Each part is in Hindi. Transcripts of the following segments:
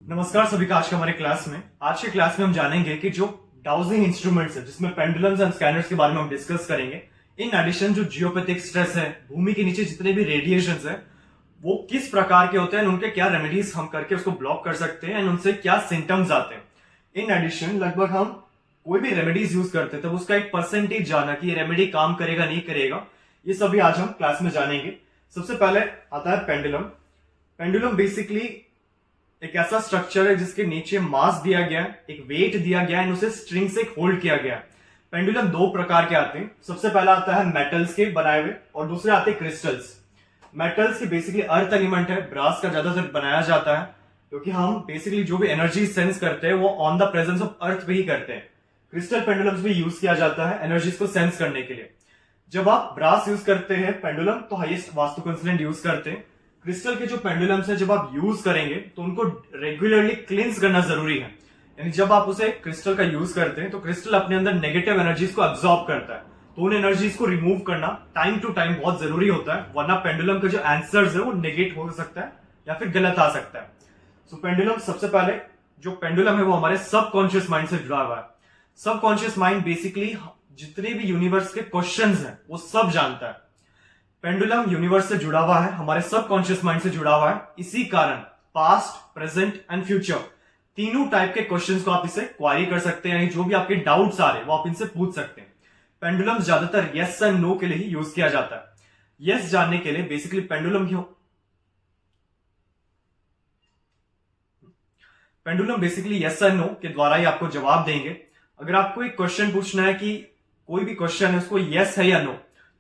नमस्कार सभी का आज के हमारे क्लास में। आज के क्लास में हम जानेंगे कि जो डाउजिंग इंस्ट्रूमेंट्स है जिसमें पेंडुलम्स एंड स्कैनर्स के बारे में हम डिस्कस करेंगे। इन एडिशन जो जियोपैथिक स्ट्रेस है, भूमि के नीचे जितने भी रेडिएशंस है वो किस प्रकार के होते हैं, उनके क्या रेमेडीज हम करके उसको ब्लॉक कर सकते हैं एंड उनसे क्या सिम्टम्स आते हैं। इन एडिशन लगभग हम कोई भी रेमेडीज यूज करते हैं तब उसका एक परसेंटेज जाना कि ये रेमेडी काम करेगा नहीं करेगा, ये सभी आज हम क्लास में जानेंगे। सबसे पहले आता है पेंडुलम। पेंडुलम बेसिकली एक ऐसा स्ट्रक्चर है जिसके नीचे मास दिया गया है, एक वेट दिया गया है, उसे स्ट्रिंग से होल्ड किया गया है। पेंडुलम दो प्रकार के आते हैं। सबसे पहला आता है मेटल्स के बनाए हुए और दूसरे आते हैं क्रिस्टल्स। मेटल्स के बेसिकली अर्थ एलिमेंट है, ब्रास का ज्यादातर बनाया जाता है क्योंकि हम बेसिकली जो भी एनर्जी सेंस करते हैं वो on the presence of earth पे ही करते हैं। क्रिस्टल पेंडुलम्स भी यूज किया जाता है एनर्जीज को सेंस करने के लिए। जब आप ब्रास यूज करते हैं पेंडुलम तो हाईएस्ट वास्तु कंसलेंट यूज करते हैं। क्रिस्टल के जो पेंडुलम्स है जब आप यूज करेंगे तो उनको रेगुलरली क्लींस करना जरूरी है। यानी जब आप उसे क्रिस्टल का यूज करते हैं तो क्रिस्टल अपने अंदर नेगेटिव एनर्जीज को एब्जॉर्ब करता है, तो उन एनर्जीज को रिमूव करना टाइम टू टाइम बहुत जरूरी होता है, वरना पेंडुलम का जो आंसर्स है वो नेगेट हो सकता है या फिर गलत आ सकता है। सो पेंडुलम, सबसे पहले जो पेंडुलम है वो हमारे सबकॉन्शियस माइंड से जुड़ा हुआ है। सबकॉन्शियस माइंड बेसिकली जितने भी यूनिवर्स के क्वेश्चंस हैं वो सब जानता है। पेंडुलम यूनिवर्स से जुड़ा हुआ है, हमारे सबकॉन्शियस माइंड से जुड़ा हुआ है। इसी कारण पास्ट, प्रेजेंट एंड फ्यूचर तीनों टाइप के क्वेश्चंस को आप इसे क्वारी कर सकते हैं, यानी जो भी आपके डाउट्स आ रहे हैं वो आप इनसे पूछ सकते हैं। पेंडुलम ज्यादातर यस एंड नो के लिए ही यूज किया जाता है। यस जानने के लिए basically pendulum basically yes and no के द्वारा ही आपको जवाब देंगे। अगर आपको एक क्वेश्चन पूछना है कि कोई भी क्वेश्चन है उसको यस है या नो,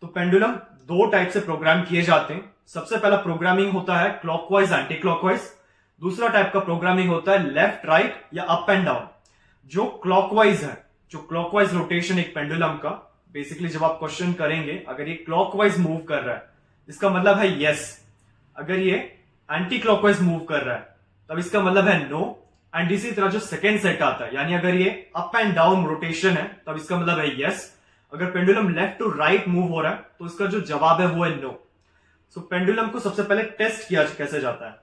तो पेंडुलम दो टाइप से प्रोग्राम किए जाते हैं। सबसे पहला प्रोग्रामिंग होता है क्लॉकवाइज एंटी क्लॉकवाइज, दूसरा टाइप का प्रोग्रामिंग होता है लेफ्ट राइट या अप एंड डाउन। जो क्लॉकवाइज है, जो क्लॉकवाइज रोटेशन एक पेंडुलम का, बेसिकली जब आप क्वेश्चन करेंगे अगर ये क्लॉकवाइज मूव कर रहा है इसका मतलब है यस, अगर ये एंटी क्लॉकवाइज मूव कर रहा है तब इसका मतलब है नो। एंड इसी तरह जो सेकेंड सेट आता है, यानी अगर ये अप एंड डाउन रोटेशन है तब इसका मतलब है यस। अगर pendulum left to right move हो रहा है तो इसका जो जवाब है वो है नो। सो पेंडुलम को सबसे पहले टेस्ट किया कैसे जाता है।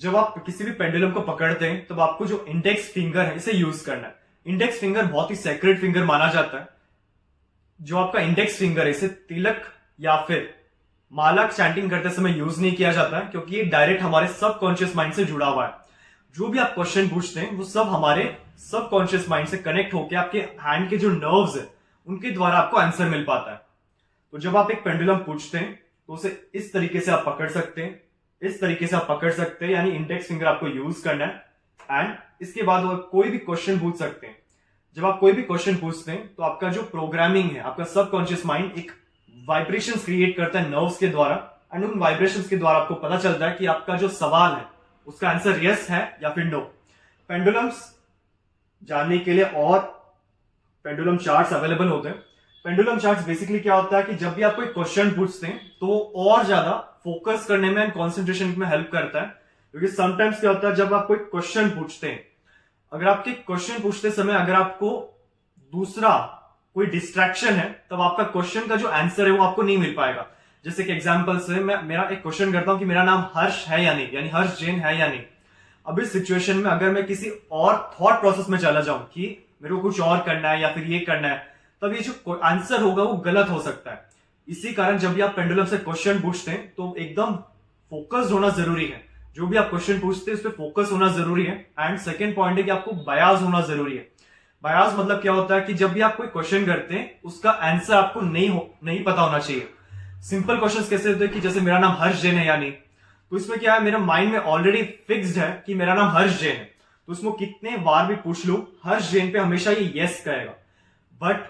जब आप किसी भी पेंडुलम को पकड़ते हैं तब आपको जो इंडेक्स फिंगर है इसे यूज करना है। इंडेक्स फिंगर बहुत ही सेक्रेट फिंगर माना जाता है। जो आपका इंडेक्स फिंगर है इसे तिलक या फिर माला चैंटिंग करते समय यूज नहीं किया जाता है क्योंकि ये डायरेक्ट हमारे सबकॉन्शियस माइंड से जुड़ा हुआ है। जो भी आप क्वेश्चन पूछते हैं वो सब हमारे सबकॉन्शियस माइंड से कनेक्ट होकर आपके हैंड के जो नर्व्स है उनके द्वारा आपको आंसर मिल पाता है। तो जब आप एक पेंडुलम पूछते हैं तो उसे इस तरीके से आप पकड़ सकते हैं, इस तरीके से आप पकड़ सकते हैं, यानी इंडेक्स फिंगर आपको यूज करना है। एंड इसके बाद वो कोई भी क्वेश्चन पूछ सकते हैं। जब आप कोई भी क्वेश्चन पूछते हैं तो आपका जो प्रोग्रामिंग है, आपका सबकॉन्शियस माइंड एक वाइब्रेशन क्रिएट करता है नर्व्स के द्वारा, एंड उन वाइब्रेशंस के द्वारा आपको पता चलता है कि आपका जो सवाल है उसका आंसर यस है या फिर नो। पेंडुलम्स जानने के लिए और पेंडुलम चार्ट्स अवेलेबल होते हैं। पेंडुलम चार्ट्स बेसिकली क्या होता है कि जब भी आप कोई क्वेश्चन पूछते हैं तो और ज्यादा फोकस करने में एंड कॉन्सेंट्रेशन में हेल्प करता है। क्योंकि समटाइम्स क्या होता है जब आप कोई क्वेश्चन पूछते हैं, अगर आपके क्वेश्चन पूछते समय अगर आपको दूसरा कोई डिस्ट्रैक्शन है तब आपका क्वेश्चन का जो आंसर है वो आपको नहीं मिल पाएगा। जैसे कि एग्जांपल से मैं मेरा एक क्वेश्चन करता हूं कि मेरा नाम हर्ष है या नहीं, यानी हर्ष जैन है या नहीं। अब इस सिचुएशन में अगर मैं किसी और थॉट प्रोसेस में चला जाऊं कि मेरे को कुछ और करना है या फिर ये करना है, तब ये जो आंसर होगा वो गलत हो सकता है। इसी कारण जब भी आप पेंडुलम से क्वेश्चन पूछते हैं तो एकदम फोकस्ड होना जरूरी है। जो भी आप क्वेश्चन पूछते हैं उस पर फोकस होना जरूरी है। एंड सेकेंड पॉइंट है कि आपको बयास होना जरूरी है। बयास मतलब क्या होता है कि जब भी आप कोई क्वेश्चन करते हैं उसका आंसर आपको नहीं पता होना चाहिए। सिंपल क्वेश्चंस कैसे होते हैं कि जैसे मेरा नाम हर्ष जैन है या नहीं, तो इसमें क्या है, मेरा माइंड में ऑलरेडी फिक्स्ड है कि मेरा नाम हर्ष जैन है, तो इसमें कितने बार भी पूछ लो हर्ष जैन पे हमेशा ये यस कहेगा। बट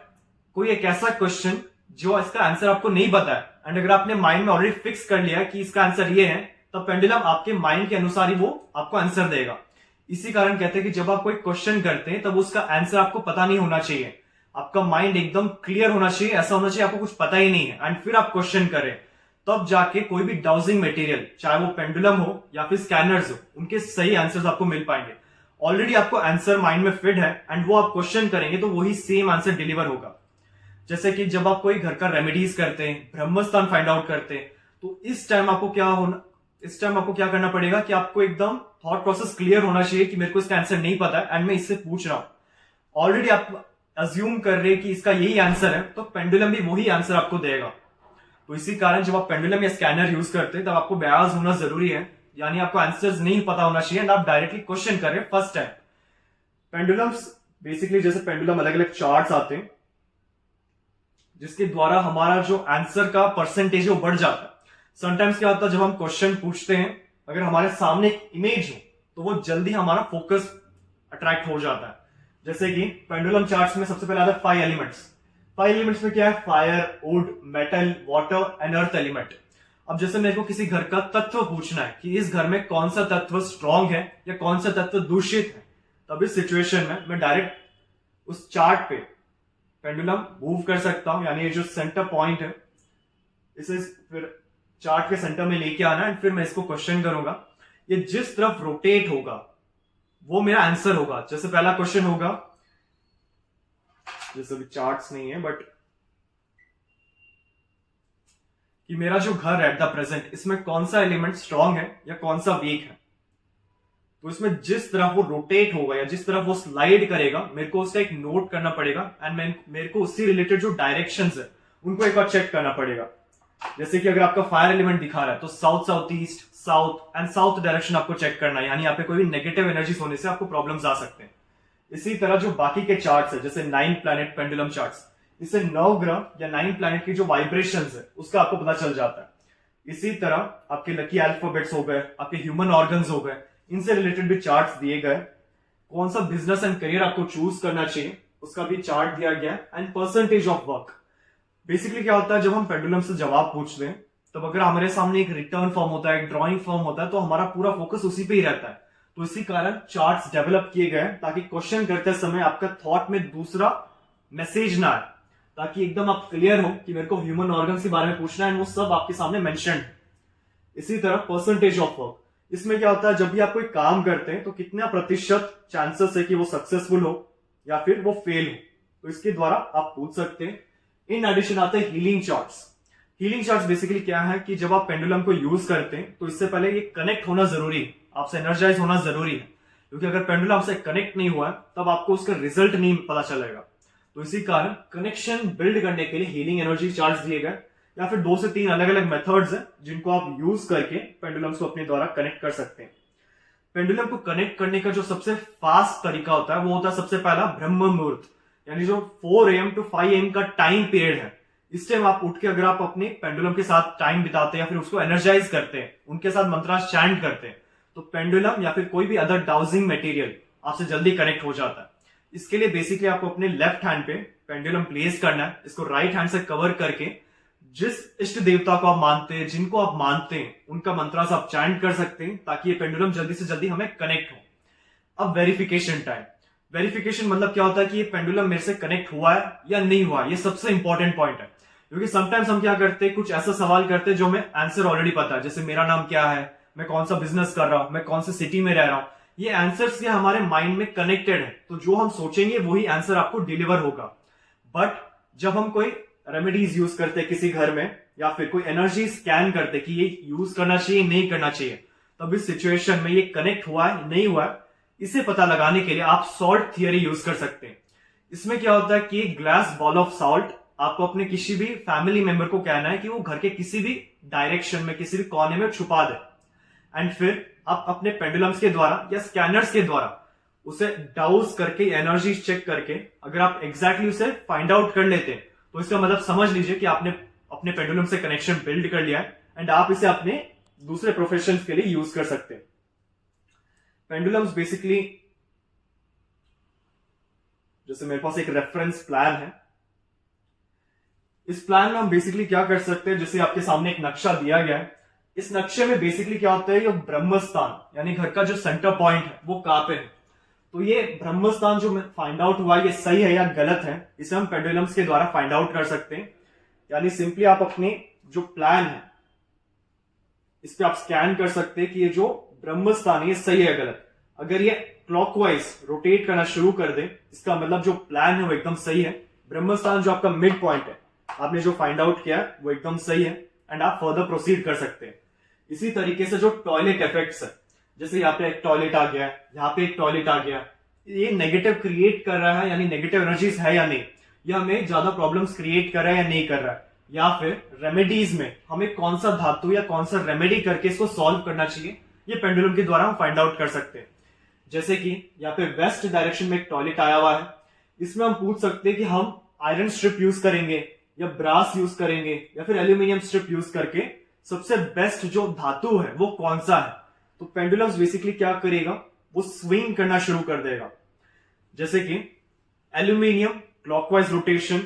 कोई एक ऐसा क्वेश्चन जो इसका आंसर आपको नहीं पता है एंड अगर आपने माइंड में ऑलरेडी फिक्स कर लिया कि इसका आंसर ये है, तब पेंडुलम आपके माइंड के अनुसार ही वो आपको आंसर देगा। इसी कारण कहते हैं कि जब आप कोई क्वेश्चन करते हैं तब उसका आंसर आपको पता नहीं होना चाहिए। आपका माइंड एकदम क्लियर होना चाहिए, ऐसा होना चाहिए आपको कुछ पता ही नहीं है एंड फिर आप क्वेश्चन करें, तब जाके कोई भी डाउजिंग मटेरियल, चाहे वो पेंडुलम हो या फिर स्कैनर्स हो, उनके सही आंसर्स आपको मिल पाएंगे। ऑलरेडी आपको आंसर माइंड में फिट है एंड वो आप क्वेश्चन करेंगे तो वही सेम आंसर डिलीवर होगा। जैसे कि जब आप कोई घर का रेमेडीज करते हैं, ब्रह्मस्थान फाइंड आउट करते हैं, तो इस टाइम आपको क्या करना पड़ेगा कि आपको एकदम थॉट प्रोसेस क्लियर होना चाहिए कि मेरे को इसका आंसर नहीं पता है एंड मैं इससे पूछ रहा हूं। ऑलरेडी आप अज्यूम कर रहे हैं कि इसका यही आंसर है, तो पेंडुलम भी वही आंसर आपको देगा। तो इसी कारण जब आप पेंडुलम या स्कैनर यूज करते हैं तब आपको बयास होना जरूरी है, यानी आपको आंसर्स नहीं पता होना चाहिए एंड आप डायरेक्टली क्वेश्चन कर रहे हैं फर्स्ट टाइम। पेंडुलम्स बेसिकली जैसे पेंडुलम अलग अलग चार्ट्स आते हैं जिसके द्वारा हमारा जो आंसर का परसेंटेज है वो बढ़ जाता है। समटाइम्स क्या होता है, जब हम क्वेश्चन पूछते हैं अगर हमारे सामने एक इमेज हो तो वो जल्दी हमारा फोकस अट्रैक्ट हो जाता है। जैसे कि पेंडुलम चार्ट्स में सबसे पहले आता है 5 एलिमेंट्स। 5 एलिमेंट्स में क्या है, fire, would, metal, water and earth element. अब जैसे मेरे को किसी घर का तत्व पूछना है कि इस घर में कौन सा तत्व स्ट्रांग है या कौन सा तत्व दूषित है, तब इस सिचुएशन में मैं डायरेक्ट उस चार्ट पे पेंडुलम मूव कर सकता हूं, यानी ये जो सेंटर पॉइंट है इसे फिर चार्ट के सेंटर में लेके आना है, फिर मैं इसको क्वेश्चन करूंगा। ये जिस तरफ रोटेट होगा वो मेरा आंसर होगा। जैसे पहला क्वेश्चन होगा, जैसे भी चार्ट्स नहीं है बट कि मेरा जो घर है एट द प्रेजेंट इसमें कौन सा एलिमेंट स्ट्रांग है या कौन सा वीक है। तो इसमें जिस तरफ वो रोटेट होगा या जिस तरफ वो स्लाइड करेगा मेरे को उसका एक नोट करना पड़ेगा एंड मेरे को उससे रिलेटेड जो डायरेक्शंस है उनको एक बार चेक करना पड़ेगा। जैसे कि अगर आपका फायर एलिमेंट दिखा रहा है तो south, south east, south and south direction आपको चेक करना है, यानी यहाँ पे कोई भी नेगेटिव एनर्जीज होने से आपको प्रॉब्लम्स आ सकते हैं। इसी तरह जो बाकी के चार्ट्स है जैसे 9 प्लैनेट पेंडुलम चार्ट्स, इससे 9 ग्रह या 9 प्लैनेट की जो वाइब्रेशंस है उसका आपको पता चल जाता है। इसी तरह आपके लकी अल्फाबेट्स हो गए, आपके ह्यूमन ऑर्गन्स हो गए, इनसे रिलेटेड भी चार्ट्स दिए गए। कौन सा बिजनेस एंड करियर आपको चूज करना चाहिए उसका भी चार्ट दिया गया and percentage of work. Basically क्या होता है, जब हम पेंडुलम से जवाब पूछते हैं तब अगर हमारे सामने एक रिटर्न फॉर्म होता है, एक ड्राइंग फॉर्म होता है, तो हमारा पूरा फोकस उसी पे ही रहता है। तो इसी कारण चार्ट्स डेवलप किए गए ताकि क्वेश्चन करते समय आपका थॉट में दूसरा मैसेज ना आए, ताकि एकदम आप क्लियर हो कि मेरे को ह्यूमन ऑर्गन्स के बारे में पूछना है, वो सब आपके सामने मेंशन है। इसी तरह परसेंटेज ऑफ वर्क, इसमें क्या होता है, जब भी आप कोई काम करते हैं तो कितना प्रतिशत चांसेस है कि वो सक्सेसफुल हो या फिर वो फेल हो, तो इसके द्वारा आप पूछ सकते हैं। इन एडिशन आते हैं healing charts. Healing charts basically क्या है कि जब आप पेंडुलम को यूज करते हैं तो इससे पहले ये कनेक्ट होना जरूरी है, आपसे एनर्जाइज होना जरूरी है, क्योंकि अगर पेंडुलम से कनेक्ट नहीं हुआ है तब आपको उसका रिजल्ट नहीं पता चलेगा। तो इसी कारण कनेक्शन बिल्ड करने के लिए हीलिंग एनर्जी चार्ट्स दिए गए, या फिर 2 से 3 अलग अलग मेथड्स हैं जिनको आप यूज करके पेंडुलम्स को अपने द्वारा कनेक्ट कर सकते हैं। पेंडुलम को कनेक्ट करने का जो सबसे फास्ट तरीका होता है वो होता है सबसे पहला ब्रह्म मुहूर्त, यानी जो 4 AM to 5 AM का टाइम पीरियड है। इस टाइम आप उठ के अगर आप अपने पेंडुलम के साथ टाइम बिताते हैं या फिर उसको एनर्जाइज करते हैं, उनके साथ मंत्रास चैंट करते हैं, तो पेंडुलम या फिर कोई भी अदर डाउजिंग मटेरियल आपसे जल्दी कनेक्ट हो जाता है। इसके लिए बेसिकली आपको अपने लेफ्ट हैंड पे पेंडुलम प्लेस करना है, इसको राइट हैंड से कवर करके जिस इष्ट देवता को आप मानते हैं, जिनको आप मानते हैं, उनका मंत्रास आप चैंट कर सकते हैं ताकि ये पेंडुलम जल्दी से जल्दी हमें कनेक्ट हो। अब वेरिफिकेशन टाइम। वेरिफिकेशन मतलब क्या होता है कि ये पेंडुलम मेरे से कनेक्ट हुआ है या नहीं हुआ, ये सबसे इंपॉर्टेंट पॉइंट है। क्योंकि समटाइम्स हम क्या करते हैं, कुछ ऐसा सवाल करते हैं जो हमें आंसर ऑलरेडी पता है, जैसे मेरा नाम क्या है, मैं कौन सा बिजनेस कर रहा हूं, मैं कौन सी सिटी में रह रहा हूं। ये आंसर्स ये हमारे माइंड में कनेक्टेड है, तो जो हम सोचेंगे वही आंसर आपको डिलीवर होगा। बट जब हम कोई रेमेडीज यूज करते हैं किसी घर में या फिर कोई एनर्जी स्कैन करते कि ये यूज करना चाहिए नहीं करना चाहिए, तब इस सिचुएशन में ये कनेक्ट हुआ है नहीं हुआ है, इसे पता लगाने के लिए आप सॉल्ट थियरी यूज कर सकते हैं। इसमें क्या होता है कि एक ग्लास बॉल ऑफ सॉल्ट आपको अपने किसी भी फैमिली मेंबर को कहना है कि वो घर के किसी भी डायरेक्शन में, किसी भी कोने में छुपा दे, एंड फिर आप अपने पेंडुलम्स के द्वारा या स्कैनर्स के द्वारा उसे डाउस करके, एनर्जी चेक करके अगर आप एग्जैक्टली उसे फाइंड आउट कर लेते हैं तो इसका मतलब समझ लीजिए कि आपने अपने पेंडुलम से कनेक्शन बिल्ड कर लिया है एंड आप इसे अपने दूसरे प्रोफेशन के लिए यूज कर सकते हैं। पेंडुलम्स बेसिकली, जैसे मेरे पास एक रेफरेंस प्लान है, इस प्लान में हम बेसिकली क्या कर सकते हैं, जैसे आपके सामने एक नक्शा दिया गया है, इस नक्शे में बेसिकली क्या होता है, ये ब्रह्मस्थान यानी घर का जो सेंटर पॉइंट है वो कहां पे है। तो ये ब्रह्मस्थान जो फाइंड आउट हुआ ये सही है या गलत है, इसे हम पेंडुलम्स के द्वारा फाइंड आउट कर सकते हैं। यानी सिंपली आप अपने जो प्लान है इस पे आप स्कैन कर सकते हैं कि ये जो ब्रह्मस्थान है ये सही है गलत। अगर ये क्लॉकवाइज रोटेट करना शुरू कर दे, इसका मतलब जो प्लान है वो एकदम सही है। ब्रह्मस्थान जो आपका मिड पॉइंट है, आपने जो फाइंड आउट किया है वो एकदम सही है। एंड आप फर्दर प्रोसीड कर सकते हैं। इसी तरीके से जो टॉयलेट इफेक्ट्स है, जैसे यहाँ पे एक टॉयलेट आ गया, यहाँ पे एक टॉयलेट आ गया, ये नेगेटिव क्रिएट कर रहा है यानी नेगेटिव एनर्जीज है या नहीं, या हमें ज्यादा प्रॉब्लम्स क्रिएट कर रहा है या नहीं कर रहा है, या फिर रेमेडीज में हमें कौन सा धातु या कौन सा रेमेडी करके इसको सॉल्व करना चाहिए, ये पेंडुलम के द्वारा हम फाइंड आउट कर सकते हैं। जैसे कि यहाँ पे वेस्ट डायरेक्शन में एक टॉयलेट आया हुआ है, इसमें हम पूछ सकते हैं कि हम आयरन स्ट्रिप यूज करेंगे या ब्रास यूज करेंगे या फिर एल्यूमिनियम स्ट्रिप यूज करके सबसे बेस्ट जो धातु है वो कौन सा है। तो पेंडुलम्स बेसिकली क्या करेगा, वो स्विंग करना शुरू कर देगा। जैसे कि aluminium clockwise rotation,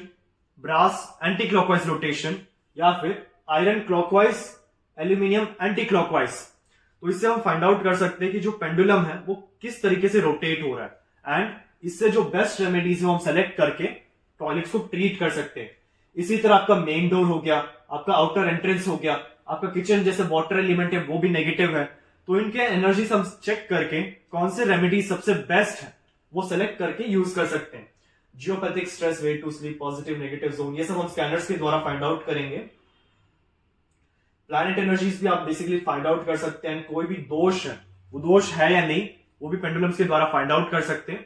brass anti clockwise rotation, या फिर iron clockwise, aluminium anti clockwise. तो इससे हम फाइंड आउट कर सकते हैं कि जो पेंडुलम है वो किस तरीके से रोटेट हो रहा है, एंड इससे जो बेस्ट रेमेडीज है वो हम सेलेक्ट करके टॉयलेट्स को ट्रीट कर सकते हैं। इसी तरह आपका मेन डोर हो गया, आपका आउटर एंट्रेंस हो गया, आपका किचन जैसे वाटर एलिमेंट है वो भी नेगेटिव है, तो इनके एनर्जीज हम चेक करके कौन से रेमेडी सबसे बेस्ट है वो सेलेक्ट करके यूज कर सकते हैं। Geopathic stress, way to sleep, positive negative zone, ये सब हम स्कैनर्स के द्वारा फाइंड आउट करेंगे। प्लैनेट एनर्जीज भी आप बेसिकली फाइंड आउट कर सकते हैं। कोई भी दोष है, वो दोष है या नहीं, वो भी पेंडुलम्स के द्वारा फाइंड आउट कर सकते हैं।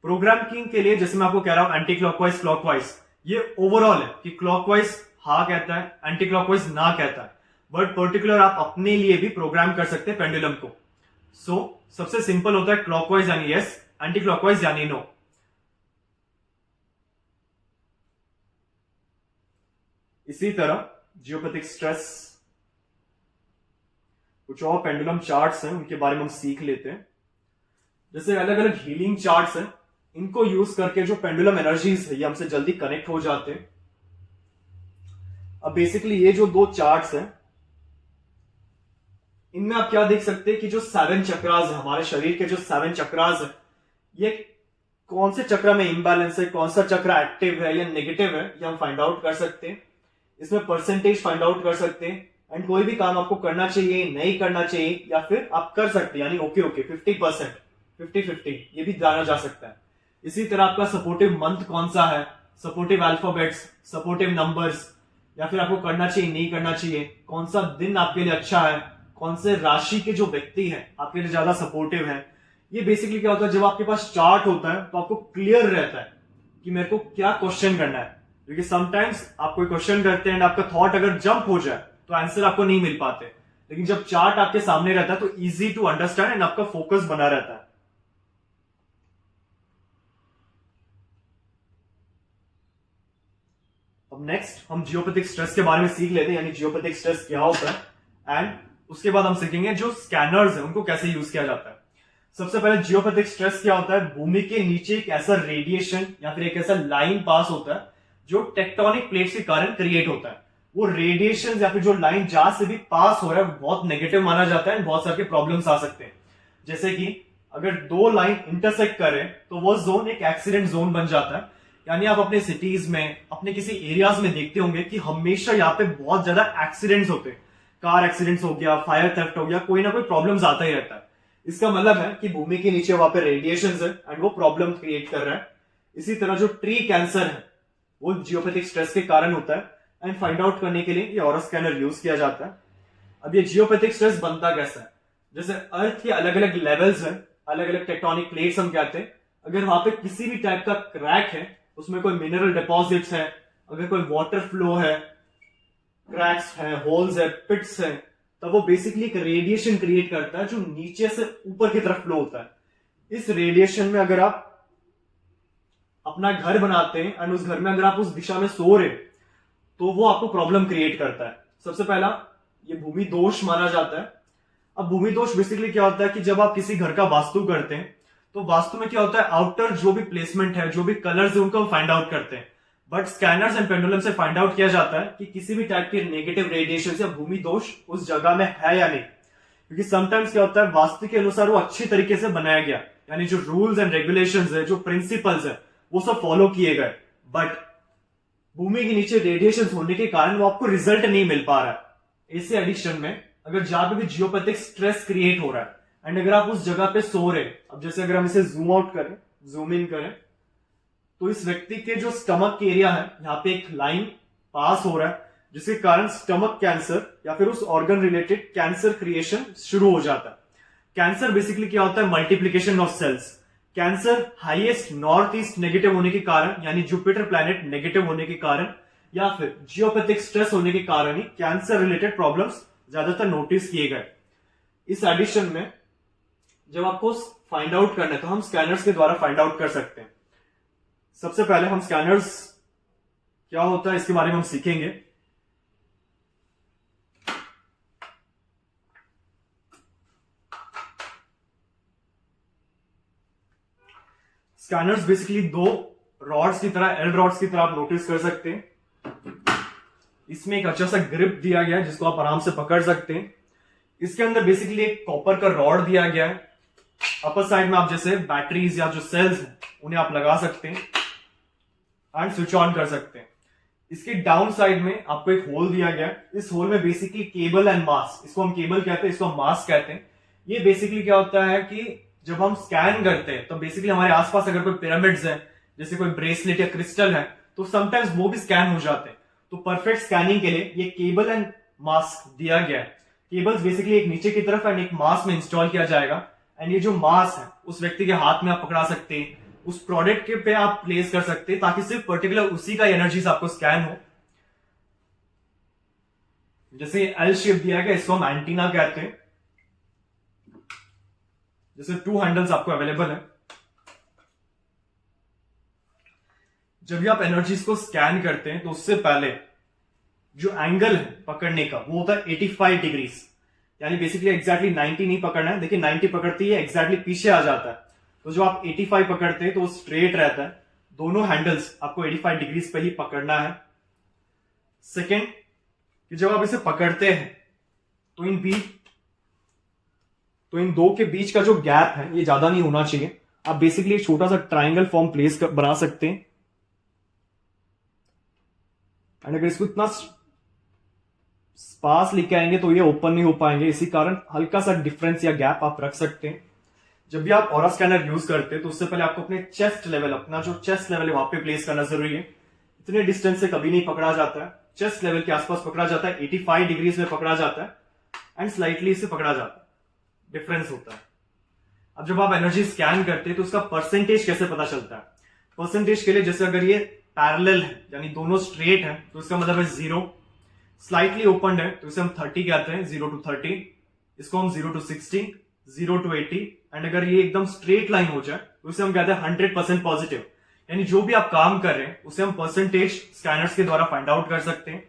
प्रोग्रामिंग के लिए जैसे मैं आपको कह रहा हूं एंटी क्लॉकवाइज क्लॉकवाइज, ये ओवरऑल है कि क्लॉकवाइज हाँ कहता है, एंटी क्लॉकवाइज ना कहता है, बट पर्टिकुलर आप अपने लिए भी प्रोग्राम कर सकते हैं पेंडुलम को। सो सबसे सिंपल होता है क्लॉकवाइज यानी यस, एंटी क्लॉकवाइज यानी नो। इसी तरह जियोपैथिक स्ट्रेस, कुछ और पेंडुलम चार्ट्स हैं उनके बारे में हम सीख लेते हैं। जैसे अलग अलग हीलिंग चार्ट्स हैं, इनको यूज करके जो पेंडुलम एनर्जीज है ये हमसे जल्दी कनेक्ट हो जाते हैं। अब बेसिकली ये जो दो चार्ट्स हैं, इनमें आप क्या देख सकते हैं कि जो 7 चक्रास है, हमारे शरीर के जो 7 चक्रास है, ये कौन से चक्र में इम्बैलेंस है, कौन सा चक्र एक्टिव है या नेगेटिव है, ये हम फाइंड आउट कर सकते हैं। इसमें परसेंटेज फाइंड आउट कर सकते हैं, एंड कोई भी काम आपको करना चाहिए, नहीं करना चाहिए, या फिर आप कर सकते हैं यानी ओके ओके 50%, 50-50 ये भी जाना जा सकता है। इसी तरह आपका सपोर्टिव मंथ कौन सा है, सपोर्टिव अल्फाबेट्स, सपोर्टिव नंबर्स, या फिर आपको करना चाहिए नहीं करना चाहिए, कौन सा दिन आपके लिए अच्छा है, कौन से राशि के जो व्यक्ति हैं आपके लिए ज्यादा सपोर्टिव है। ये बेसिकली क्या होता है, जब आपके पास चार्ट होता है तो आपको क्लियर रहता है कि मेरे को क्या क्वेश्चन करना है, क्योंकि समटाइम्स आप कोई क्वेश्चन करते हैं एंड आपका थॉट अगर जंप हो जाए तो आंसर आपको नहीं मिल पाते, लेकिन जब चार्ट आपके सामने रहता है तो इजी टू अंडरस्टैंड एंड आपका फोकस बना रहता है। अब नेक्स्ट हम जियोपैथिक स्ट्रेस के बारे में सीख लेते हैं, यानी जियोपैथिक स्ट्रेस क्या होता है, एंड उसके बाद हम सीखेंगे जो स्कैनर्स हैं उनको कैसे यूज किया जाता है। सबसे पहले जियोपैथिक स्ट्रेस क्या होता है, भूमि के नीचे एक ऐसा रेडिएशन या फिर एक ऐसा लाइन पास होता है जो टेक्टोनिक प्लेट्स के कारण क्रिएट होता है। वो रेडिएशन या फिर जो लाइन जहां से भी पास हो रहा है बहुत नेगेटिव माना जाता है, बहुत सारे प्रॉब्लम्स आ सकते हैं। जैसे कि अगर दो लाइन इंटरसेक्ट करें तो वो जोन एक एक्सीडेंट जोन बन जाता है, यानी आप अपने सिटीज में, अपने किसी एरियाज में देखते होंगे कि हमेशा यहाँ पे बहुत ज्यादा एक्सीडेंट्स होते हैं, कार एक्सीडेंट्स हो गया, फायर थेफ्ट हो गया, कोई ना कोई प्रॉब्लम्स आता ही रहता है। इसका मतलब है कि भूमि के नीचे वहां पे रेडिएशन है एंड वो प्रॉब्लम क्रिएट कर रहा है। इसी तरह जो ट्री कैंसर है वो जियोपैथिक स्ट्रेस के कारण होता है, एंड फाइंड आउट करने के लिए ये ऑरा स्कैनर यूज किया जाता है। अब ये जियोपैथिक स्ट्रेस बनता कैसा है, जैसे अर्थ के अलग अलग लेवल्स हैं, अलग अलग टेक्टोनिक प्लेट्स हम कहते हैं, अगर वहां पे किसी भी टाइप का क्रैक है, उसमें कोई मिनरल डिपॉजिट्स है, अगर कोई वाटर फ्लो है, क्रैक्स है, होल्स है, पिट्स है, तब वो बेसिकली एक रेडिएशन क्रिएट करता है जो नीचे से ऊपर की तरफ फ्लो होता है। इस रेडिएशन में अगर आप अपना घर बनाते हैं एंड उस घर में अगर आप उस दिशा में सो रहे तो वो आपको प्रॉब्लम क्रिएट करता है। सबसे पहला ये भूमि दोष माना जाता है। अब भूमि दोष बेसिकली क्या होता है कि जब आप किसी घर का वास्तु करते हैं तो वास्तु में क्या होता है, आउटर जो भी प्लेसमेंट है, जो भी कलर्स है, उनको हम फाइंड आउट करते हैं, बट स्कैनर्स एंड पेंडुलम से फाइंड आउट किया जाता है कि किसी भी टाइप के नेगेटिव रेडिएशन या भूमि दोष उस जगह में है या नहीं। क्योंकि समटाइम्स क्या होता है, वास्तु के अनुसार वो अच्छी तरीके से बनाया गया, यानी जो रूल्स एंड रेगुलेशंस है, जो प्रिंसिपल्स है, वो सब फॉलो किए गए, बट भूमि के नीचे रेडिएशन होने के कारण वो आपको रिजल्ट नहीं मिल पा रहा है। इसी एडिशन में अगर जहां पे भी जियोपैथिक स्ट्रेस क्रिएट हो रहा है एंड अगर आप उस जगह पे सो रहे, अब जैसे अगर हम इसे जूम आउट करें, जूम इन करें, तो इस व्यक्ति के जो स्टमक एरिया है, यहाँ पे एक लाइन पास हो रहा है जिसके कारण स्टमक कैंसर या फिर उस ऑर्गन रिलेटेड कैंसर क्रिएशन शुरू हो जाता है। कैंसर बेसिकली क्या होता है? Multiplication of cells. Cancer highest north east negative होने के कारण, यानी जुपिटर प्लैनेट नेगेटिव होने के कारण, या फिर जियोपैथिक स्ट्रेस होने के कारण ही कैंसर रिलेटेड प्रॉब्लम्स ज्यादातर नोटिस किए गए। इस एडिशन में जब आपको फाइंड आउट करना है तो हम स्कैनर्स के द्वारा फाइंड आउट कर सकते हैं। सबसे पहले हम स्कैनर्स क्या होता है इसके बारे में हम सीखेंगे। स्कैनर्स बेसिकली दो रॉड्स की तरह, एल रॉड्स की तरह आप नोटिस कर सकते हैं। इसमें एक अच्छा सा ग्रिप दिया गया है जिसको आप आराम से पकड़ सकते हैं। इसके अंदर बेसिकली एक कॉपर का रॉड दिया गया है। अपर साइड में आप जैसे बैटरीज या जो सेल्स हैं उन्हें आप लगा सकते हैं एंड स्विच ऑन कर सकते हैं। इसके डाउन साइड में आपको एक होल दिया गया है। इस होल में बेसिकली केबल एंड मास्क, इसको हम केबल कहते हैं, इसको हम मास्क कहते हैं। ये बेसिकली क्या होता है कि जब हम स्कैन करते हैं तो बेसिकली हमारे आसपास अगर कोई पिरामिड्स है, जैसे कोई ब्रेसलेट या क्रिस्टल है, तो समटाइम्स वो भी स्कैन हो जाते हैं। तो परफेक्ट स्कैनिंग के लिए ये केबल एंड मास्क दिया गया है। केबल्स बेसिकली एक नीचे की तरफ एंड एक मास्क में इंस्टॉल किया जाएगा एंड ये जो मास्क है उस व्यक्ति के हाथ में आप पकड़ा सकते हैं, उस प्रोडक्ट के पे आप प्लेस कर सकते हैं ताकि सिर्फ पर्टिकुलर उसी का एनर्जी से आपको स्कैन हो। जैसे एल शेप दिया गया, इसको हम एंटीना कहते हैं। जैसे 2 हैंडल्स आपको अवेलेबल है। जब भी आप एनर्जीज को स्कैन करते हैं तो उससे पहले जो एंगल है पकड़ने का वो होता है 85 डिग्रीज, यानी बेसिकली एग्जैक्टली 90 नहीं पकड़ना है। देखिए 90 पकड़ती है एग्जैक्टली पीछे आ जाता है, तो जो आप 85 पकड़ते हैं तो वो स्ट्रेट रहता है। दोनों हैंडल्स आपको 85 डिग्रीज पे ही पकड़ना है। सेकेंड, कि जब आप इसे पकड़ते हैं तो इन दो के बीच का जो गैप है ये ज्यादा नहीं होना चाहिए। आप बेसिकली एक छोटा सा ट्राइंगल फॉर्म बना सकते हैं एंड अगर इसको इतना पास लेके आएंगे तो ये ओपन नहीं हो पाएंगे, इसी कारण हल्का सा डिफरेंस या गैप आप रख सकते हैं। जब भी आप ऑरा स्कैनर यूज करते हैं तो उससे पहले आपको अपने चेस्ट लेवल, अपना जो चेस्ट लेवल है वहां पे प्लेस करना जरूरी है। इतने डिस्टेंस से कभी नहीं पकड़ा जाता है, चेस्ट लेवल के आसपास पकड़ा जाता है, 85 डिग्रीज में पकड़ा जाता है एंड स्लाइटली इसे पकड़ा जाता है, डिफरेंस होता है। अब जब आप एनर्जी स्कैन करते हैं तो उसका परसेंटेज कैसे पता चलता है? परसेंटेज के लिए जैसे अगर ये पैरेलल है यानी दोनों स्ट्रेट है तो इसका मतलब है 0, स्लाइटली ओपन है तो इसे हम 30 कहते हैं, 0 to 30, इसको हम 0 to 60, 0 to 80 एंड अगर ये एकदम स्ट्रेट लाइन हो जाए तो इसे हम कहते हैं 100% पॉजिटिव, यानी जो भी आप काम कर रहे हैं उसे हम परसेंटेज स्कैनर्स के द्वारा फाइंड आउट कर सकते हैं।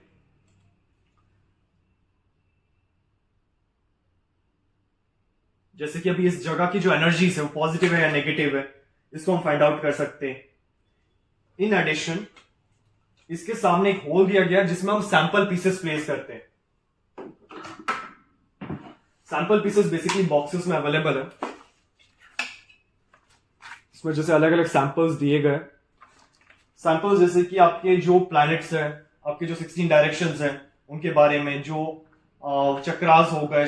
जैसे कि अभी इस जगह की जो एनर्जी है वो पॉजिटिव है या नेगेटिव है, इसको हम फाइंड आउट कर सकते हैं। इन एडिशन इसके सामने एक होल दिया गया जिसमें हम सैंपल पीसेस प्लेस करते हैं। सैंपल पीसेस बेसिकली बॉक्सेस में अवेलेबल है। इसमें जैसे अलग अलग सैंपल्स दिए गए, सैंपल्स जैसे कि आपके जो प्लैनेट्स हैं, आपके जो 16 डायरेक्शंस हैं उनके बारे में, जो चक्रास हो गए,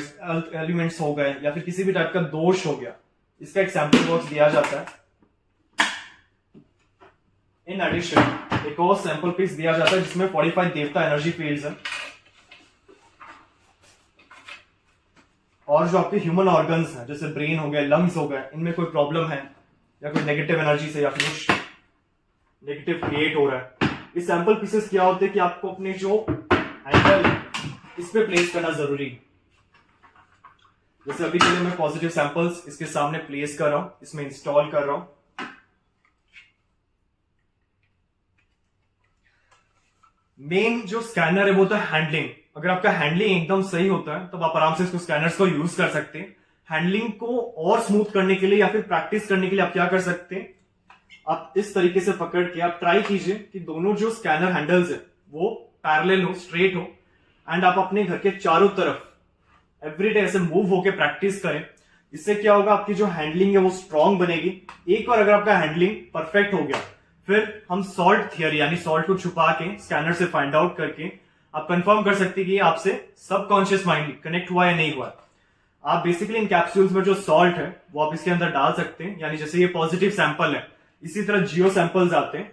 एलिमेंट्स हो गए या फिर किसी भी टाइप का दोष हो गया, इसका एक सैंपल बॉक्स दिया जाता है। इन एडिशन एक और सैंपल पीस दिया जाता है जिसमें 45 देवता एनर्जी फील्ड्स हैं और जो आपके ह्यूमन ऑर्गन्स हैं जैसे ब्रेन हो गए, लंग्स हो गए, इनमें कोई प्रॉब्लम है या कोई नेगेटिव एनर्जी से या फिर कुछ नेगेटिव क्रिएट हो रहा है। इस सैंपल पीसेस क्या होते हैं कि आपको अपने जो एंगल इस पे प्लेस करना जरूरी है। जैसे अभी के लिए मैं पॉजिटिव सैंपल्स इसके सामने प्लेस कर रहा हूं, इसमें इंस्टॉल कर रहा हूं। मेन जो स्कैनर है वो तो हैंडलिंग। अगर आपका हैंडलिंग एकदम सही होता है तब आप आराम से इसको स्कैनर्स को यूज कर सकते हैं। हैंडलिंग को और स्मूथ करने के लिए या फिर प्रैक्टिस करने के लिए आप क्या कर सकते हैं, आप इस तरीके से पकड़ के आप ट्राई कीजिए कि दोनों जो स्कैनर हैंडल्स है वो पैरेलल हो, स्ट्रेट हो एंड आप अपने घर के चारों तरफ एवरीडे ऐसे मूव होके प्रैक्टिस करें। इससे क्या होगा, आपकी जो हैंडलिंग है वो स्ट्रांग बनेगी। एक बार अगर आपका हैंडलिंग परफेक्ट हो गया फिर हम सॉल्ट थियरी यानी सॉल्ट को छुपा के स्कैनर से फाइंड आउट करके आप कंफर्म कर सकते हैं कि आपसे सबकॉन्शियस माइंड कनेक्ट हुआ या नहीं हुआ। आप बेसिकली इन कैप्सूल्स में जो सॉल्ट है वो आप इसके अंदर डाल सकते हैं, यानी जैसे ये पॉजिटिव सैंपल है, इसी तरह जियो सैंपल्स आते हैं,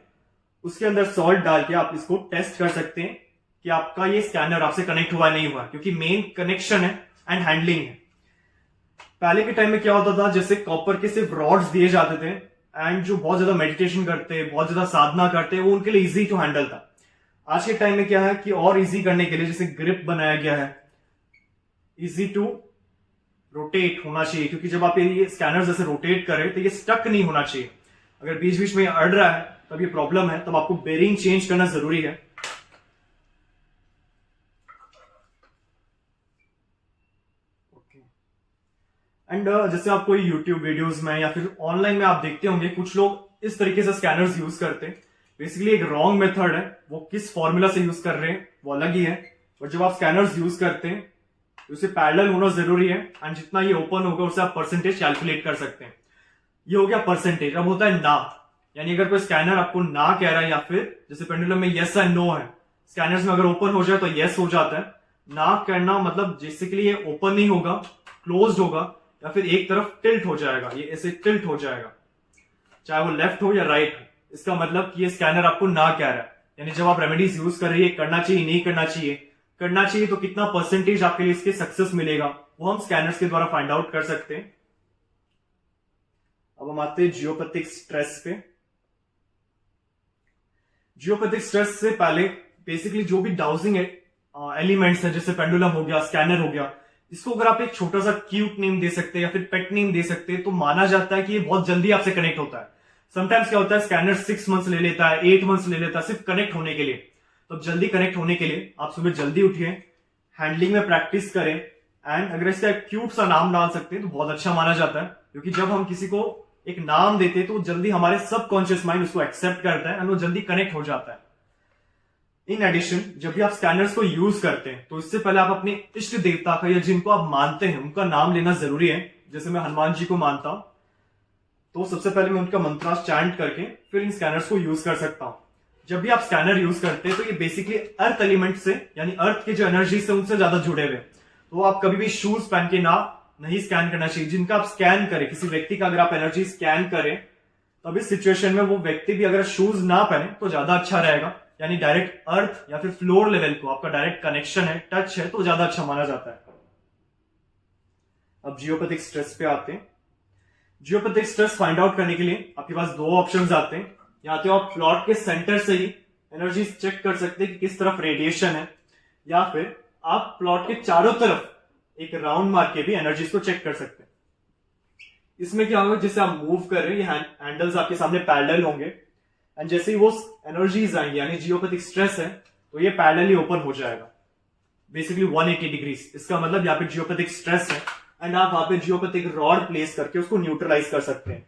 उसके अंदर सॉल्ट डाल के आप इसको टेस्ट कर सकते हैं कि आपका ये स्कैनर आपसे कनेक्ट हुआ नहीं हुआ, क्योंकि मेन कनेक्शन है एंड हैंडलिंग है। पहले के टाइम में क्या होता था, जैसे कॉपर के सिर्फ रॉड्स दिए जाते थे एंड जो बहुत ज्यादा मेडिटेशन करते, बहुत ज्यादा साधना करते, वो उनके लिए इजी टू हैंडल था। आज के टाइम में क्या है कि और इजी करने के लिए जैसे ग्रिप बनाया गया है, इजी टू रोटेट होना चाहिए, क्योंकि जब आप ये स्कैनर जैसे रोटेट करें तो ये स्टक नहीं होना चाहिए। अगर बीच बीच में अड़ रहा है तब ये प्रॉब्लम है, तब आपको बेरिंग चेंज करना जरूरी है। एंड जैसे आप कोई यूट्यूब वीडियोस में या फिर ऑनलाइन में आप देखते होंगे, कुछ लोग इस तरीके से स्कैनर्स यूज करते हैं। बेसिकली एक रॉन्ग मेथड है, वो किस फॉर्मूला से यूज कर रहे हैं वो अलग ही है, और जब आप स्कैनर्स यूज करते हैं तो उसे पैरेलल होना जरूरी है, एंड जितना ये ओपन होगा उससे आप परसेंटेज कैलकुलेट कर सकते हैं। ये हो गया परसेंटेज। अब होता है ना, यानी अगर कोई स्कैनर आपको ना कह रहा है, या फिर जैसे पेंडुलम में यस एंड नो है, स्कैनर्स में अगर ओपन हो जाए तो यस हो जाता है, ना करना मतलब बेसिकली ये ओपन नहीं होगा, क्लोज होगा, या फिर एक तरफ टिल्ट हो जाएगा, ये ऐसे टिल्ट हो जाएगा, चाहे वो लेफ्ट हो या राइट हो। इसका मतलब कि ये स्कैनर आपको ना कह रहा है, यानी जब आप रेमेडीज यूज कर रही है, करना चाहिए नहीं करना चाहिए, करना चाहिए तो कितना परसेंटेज आपके लिए इसके सक्सेस मिलेगा, वो हम स्कैनर्स के द्वारा फाइंड आउट कर सकते हैं। अब हम आते हैं जियोपैथिक स्ट्रेस पे। जियोपैथिक स्ट्रेस से पहले बेसिकली जो भी डाउजिंग एलिमेंट्स है, जैसे पेंडुलम हो गया, स्कैनर हो गया, इसको अगर आप एक छोटा सा क्यूट नेम दे सकते हैं या फिर पेट नेम दे सकते हैं तो माना जाता है कि ये बहुत जल्दी आपसे कनेक्ट होता है। समटाइम्स क्या होता है, स्कैनर 6 मंथ्स ले लेता है, 8 मंथ्स ले लेता है सिर्फ कनेक्ट होने के लिए। तो जल्दी कनेक्ट होने के लिए आप सुबह जल्दी उठिए, हैंडलिंग में प्रैक्टिस करें, एंड अगर इसका एक क्यूट सा नाम डाल सकते हैं तो बहुत अच्छा माना जाता है, क्योंकि जब हम किसी को एक नाम देते हैं तो जल्दी हमारे सबकॉन्शियस माइंड उसको एक्सेप्ट करता है एंड वो जल्दी कनेक्ट हो जाता है। इन एडिशन जब भी आप स्कैनर्स को यूज करते हैं तो इससे पहले आप अपने इष्ट देवता का या जिनको आप मानते हैं उनका नाम लेना जरूरी है। जैसे मैं हनुमान जी को मानता हूं तो सबसे पहले मैं उनका मंत्र चैंट करके फिर इन स्कैनर्स को यूज कर सकता हूं। जब भी आप स्कैनर यूज करते हैं तो ये बेसिकली अर्थ एलिमेंट से, यानी अर्थ के जो एनर्जी से उनसे ज्यादा जुड़े हुए, तो आप कभी भी शूज पहन के ना नहीं स्कैन करना चाहिए। जिनका आप स्कैन करें, किसी व्यक्ति का अगर आप एनर्जी स्कैन करें तब इस सिचुएशन में वो व्यक्ति भी अगर शूज ना पहने तो ज्यादा अच्छा रहेगा, यानी डायरेक्ट अर्थ या फिर फ्लोर लेवल को आपका डायरेक्ट कनेक्शन है, टच है, तो ज्यादा अच्छा माना जाता है। अब जियोपैथिक स्ट्रेस पे आते हैं। जियोपैथिक स्ट्रेस फाइंड आउट करने के लिए आपके पास दो ऑप्शंस आते हैं। या तो आप प्लॉट के सेंटर से ही एनर्जी चेक कर सकते हैं कि किस तरफ रेडिएशन है, या फिर आप प्लॉट के चारों तरफ एक राउंड मार के भी एनर्जीज को चेक कर सकते हैं। इसमें क्या होगा, जैसे आप मूव कर रहे हैं, हैंडल्स आपके सामने पैरेलल होंगे, एंड जैसे ही वो एनर्जीज आएंगी, यानी जियोपैथिक स्ट्रेस है, तो ये पैरेलली ओपन हो जाएगा, बेसिकली 180 डिग्रीज। इसका मतलब यहाँ पे जियोपैथिक स्ट्रेस है, एंड आप वहां पे जियोपैथिक रॉड प्लेस करके उसको न्यूट्रलाइज कर सकते हैं।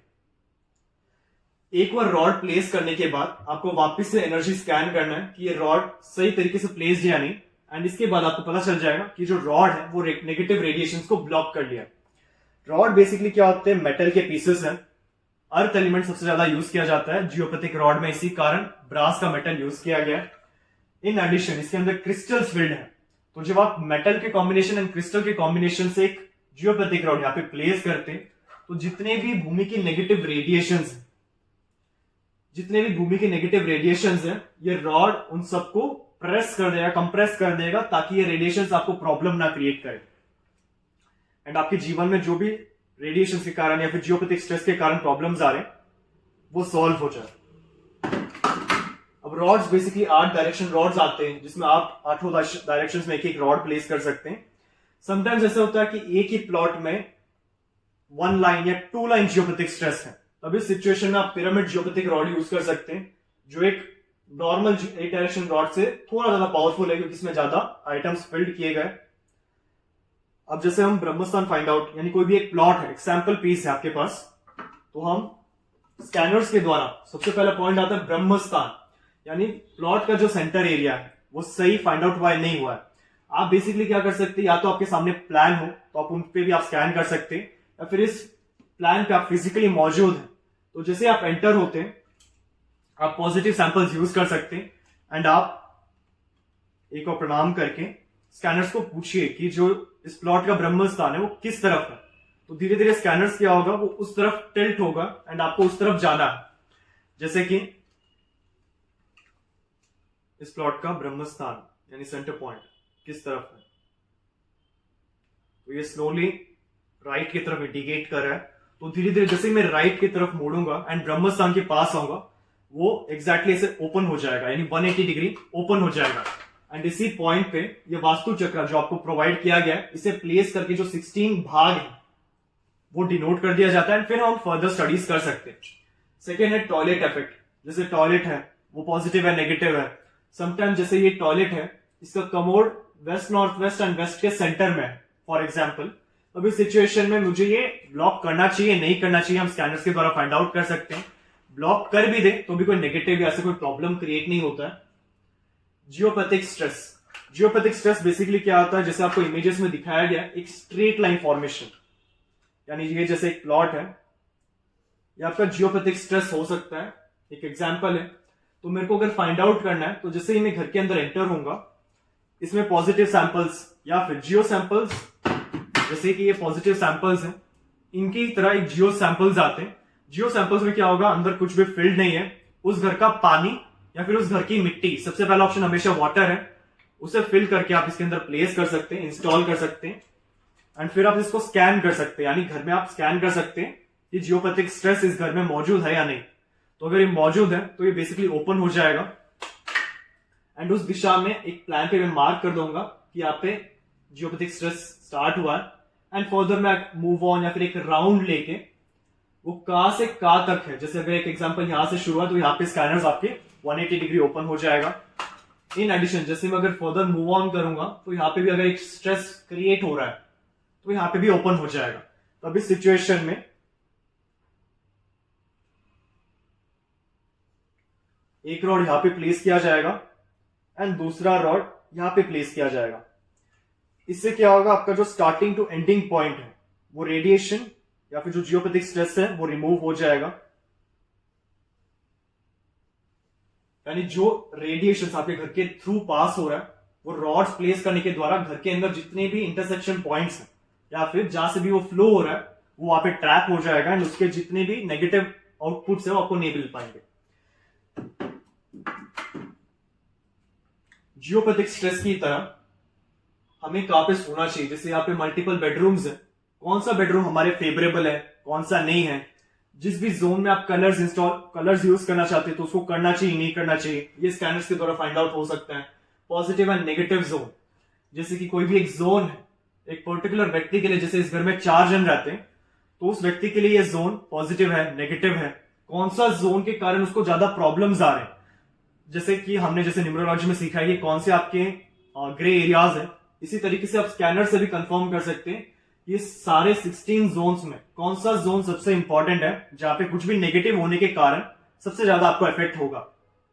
एक बार रॉड प्लेस करने के बाद आपको वापस से एनर्जी स्कैन करना है कि ये रॉड सही तरीके से प्लेस है या नहीं, एंड इसके बाद आपको पता चल जाएगा कि जो रॉड है वो नेगेटिव रेडिएशन को ब्लॉक कर लिया। रॉड बेसिकली क्या होते हैं, मेटल के पीसेस हैं। अर्थ एलिमेंट सबसे ज्यादा यूज किया जाता है जियोपैथिक रॉड में, इसी कारण ब्रास का मेटल यूज किया गया है। इन एडिशन इसके अंदर क्रिस्टल्स फिल्ड है, तो जब आप मेटल के कॉम्बिनेशन एंड क्रिस्टल के कॉम्बिनेशन से एक जियोपैथिक रॉड यहाँ पे प्लेस करते हैं तो जितने भी भूमि की नेगेटिव रेडिएशंस है, ये रॉड उन सबको प्रेस कर देगा, कंप्रेस कर देगा, ताकि ये रेडिएशंस आपको प्रॉब्लम ना क्रिएट करे, एंड आपके जीवन में जो भी रेडिएशन के कारण या फिर जियोपैथिक स्ट्रेस के कारण प्रॉब्लम्स आ रहे हैं वो सॉल्व हो जाए। अब रॉड्स बेसिकली 8 डायरेक्शन रॉड्स आते हैं, जिसमें आप 8 डायरेक्शंस में एक रॉड प्लेस कर सकते हैं। समटाइम्स ऐसा होता है कि एक ही प्लॉट में 1 लाइन या 2 लाइन जियोपैथिक स्ट्रेस है, तब इस सिचुएशन में आप पिरामिड जियोपैथिक रॉड यूज कर सकते हैं, जो एक नॉर्मल 8 डायरेक्शन रॉड से थोड़ा ज्यादा पावरफुल है, क्योंकि इसमें ज्यादा आइटम्स फिल्ड किए गए। अब जैसे हम ब्रह्मस्थान फाइंड आउट, यानी कोई भी एक प्लॉट है, एक सैंपल पीस है आपके पास, तो हम स्कैनर्स के द्वारा सबसे पहला पॉइंट आता है ब्रह्मस्थान, यानी प्लॉट का जो सेंटर एरिया है वो सही फाइंड आउट हुआ है नहीं हुआ है। आप बेसिकली क्या कर सकते हैं, या तो आपके सामने प्लान हो तो आप उन पे भी आप स्कैन कर सकते हैं, या फिर इस प्लान पे आप फिजिकली मौजूद हैं तो जैसे आप एंटर होते हैं आप पॉजिटिव सैंपल्स यूज कर सकते हैं, एंड आप एक और प्रणाम करके स्कैनर्स को पूछिए कि जो इस प्लॉट का ब्रह्मस्थान है वो किस तरफ है, तो धीरे धीरे स्कैनर्स क्या होगा, वो उस तरफ टिल्ट होगा एंड आपको उस तरफ जाना है। जैसे कि इस प्लॉट का ब्रह्मस्थान, यानी सेंटर पॉइंट किस तरफ है, तो ये स्लोली राइट की तरफ इंडिकेट कर रहा है। तो धीरे धीरे जैसे मैं राइट की तरफ मोड़ूंगा एंड ब्रह्मस्थान के पास आऊंगा, वो एग्जैक्टली ऐसे ओपन हो जाएगा, यानी 180 डिग्री ओपन हो जाएगा। एंड इसी पॉइंट पे ये वास्तु चक्र जो आपको प्रोवाइड किया गया है, इसे प्लेस करके जो 16 भाग है वो डिनोट कर दिया जाता है, एंड फिर हम फर्दर स्टडीज कर सकते हैं। सेकेंड है टॉयलेट इफेक्ट। जैसे टॉयलेट है वो पॉजिटिव है, नेगेटिव है। समटाइम जैसे ये टॉयलेट है, इसका commode west, north west and west के सेंटर में है फॉर एग्जाम्पल। अभी सिचुएशन में मुझे ये ब्लॉक करना चाहिए, नहीं करना चाहिए, हम स्कैनर्स के द्वारा फाइंड आउट कर सकते हैं। ब्लॉक कर भी दे तो भी कोई नेगेटिव या ऐसे कोई प्रॉब्लम क्रिएट नहीं होता है। Geopathic stress. Geopathic stress basically क्या होता है, जैसे आपको इमेजेस में दिखाया गया, एक स्ट्रेट लाइन फॉर्मेशन, यानी ये जैसे एक प्लॉट है, ये आपका जियोपैथिक स्ट्रेस हो सकता है। एक एग्जांपल है, तो मेरे को अगर फाइंड आउट करना है, तो जैसे ही मैं घर के अंदर एंटर होऊंगा, इसमें पॉजिटिव सैंपल्स या फिर जियो सैंपल्स, जैसे कि ये पॉजिटिव सैंपल्स हैं, इनकी तरह एक जियो सैंपल्स आते हैं। जियो सैंपल्स में क्या होगा, अंदर कुछ भी फिल्ड नहीं है, उस घर का पानी या फिर उस घर की मिट्टी, सबसे पहला ऑप्शन हमेशा वाटर है, उसे फिल करके आप इसके अंदर प्लेस कर सकते हैं, इंस्टॉल कर सकते हैं, एंड फिर आप इसको स्कैन कर सकते हैं, यानी घर में आप स्कैन कर सकते हैं कि जियोपैथिक स्ट्रेस इस घर में मौजूद है या नहीं। तो अगर ये मौजूद है तो ये बेसिकली ओपन हो जाएगा, एंड उस दिशा में एक प्लान पे मैं मार्क कर दूंगा कि यहाँ पे जियोपैथिक स्ट्रेस स्टार्ट हुआ है, एंड फर्दर मैं मूव ऑन या फिर एक राउंड लेके वो का से का तक है। जैसे अगर एक एग्जांपल यहां से शुरू हुआ, तो यहाँ पे स्कैनर्स आपके 180 डिग्री ओपन हो जाएगा। इन एडिशन जैसे मैं अगर फर्दर मूव ऑन करूंगा, तो यहाँ पे भी अगर एक स्ट्रेस क्रिएट हो रहा है तो यहाँ पे भी ओपन हो जाएगा। तो अभी सिचुएशन में एक रॉड यहां पे प्लेस किया जाएगा एंड दूसरा रॉड यहां पे प्लेस किया जाएगा। इससे क्या होगा, आपका जो स्टार्टिंग टू एंडिंग पॉइंट है वो रेडिएशन या फिर जो जियोपैथिक स्ट्रेस है वो रिमूव हो जाएगा। यानी जो रेडिएशन आपके घर के थ्रू पास हो रहा है, वो रॉड्स प्लेस करने के द्वारा घर के अंदर जितने भी इंटरसेक्शन पॉइंट्स हैं या फिर जहां से भी वो फ्लो हो रहा है, वो वहां पे ट्रैप हो जाएगा, एंड उसके जितने भी नेगेटिव आउटपुट्स है वो आपको नहीं मिल पाएंगे। जियोपैथिक स्ट्रेस की तरह हमें कहां पे सोना चाहिए, जैसे यहाँ पे मल्टीपल बेडरूम्स है, कौन सा बेडरूम हमारे फेवरेबल है, कौन सा नहीं है। जिस भी जोन में आप कलर्स यूज करना चाहते हैं तो उसको करना चाहिए, नहीं करना चाहिए, ये स्कैनर्स के द्वारा फाइंड आउट हो सकता है। पॉजिटिव एंड नेगेटिव जोन, जैसे कि कोई भी एक जोन है एक पर्टिकुलर व्यक्ति के लिए, जैसे इस घर में 4 जन रहते हैं, तो उस व्यक्ति के लिए ये जोन पॉजिटिव है, नेगेटिव है, कौन सा जोन के कारण उसको ज्यादा प्रॉब्लम्स आ रहे हैं। जैसे कि हमने जैसे न्यूमरोलॉजी में सीखा है कि कौन से आपके ग्रे एरियाज है, इसी तरीके से आप स्कैनर से भी कंफर्म कर सकते हैं कि सारे 16 जोन्स में कौन सा जोन सबसे इंपॉर्टेंट है, जहां पे कुछ भी नेगेटिव होने के कारण सबसे ज्यादा आपको इफेक्ट होगा।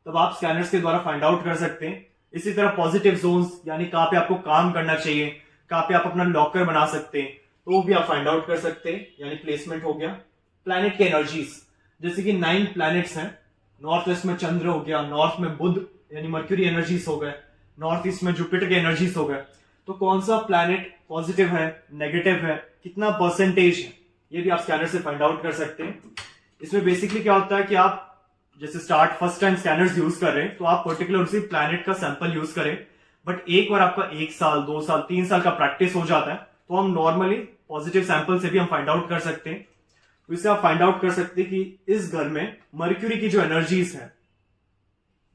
तब आप स्कैनर्स के द्वारा फाइंड आउट कर सकते हैं। इसी तरह पॉजिटिव जोन्स, यानी कहां पे आपको काम करना चाहिए, कहां पे आप अपना लॉकर बना सकते हैं, तो वो भी आप फाइंड आउट कर सकते हैं, यानी प्लेसमेंट हो गया। प्लैनेट के एनर्जीज, जैसे कि 9 प्लैनेट्स हैं, नॉर्थ वेस्ट में चंद्र हो गया, नॉर्थ में बुध यानी मर्क्यूरी एनर्जीज हो गए, नॉर्थ ईस्ट में जुपिटर के एनर्जीज हो गए। तो कौन सा प्लैनेट पॉजिटिव है, नेगेटिव है, कितना परसेंटेज है, ये भी आप स्कैनर से फाइंड आउट कर सकते हैं। इसमें बेसिकली क्या होता है कि आप जैसे फर्स्ट टाइम स्कैनर्स यूज कर रहे हैं, तो आप पर्टिकुलर उसी प्लैनेट का सैंपल यूज करें, बट एक बार आपका 1 साल 2 साल 3 साल का प्रैक्टिस हो जाता है, तो हम नॉर्मली पॉजिटिव सैंपल से भी हम फाइंड आउट कर सकते हैं। तो इससे आप फाइंड आउट कर सकते हैं कि इस घर में मर्क्यूरी की जो एनर्जीज है,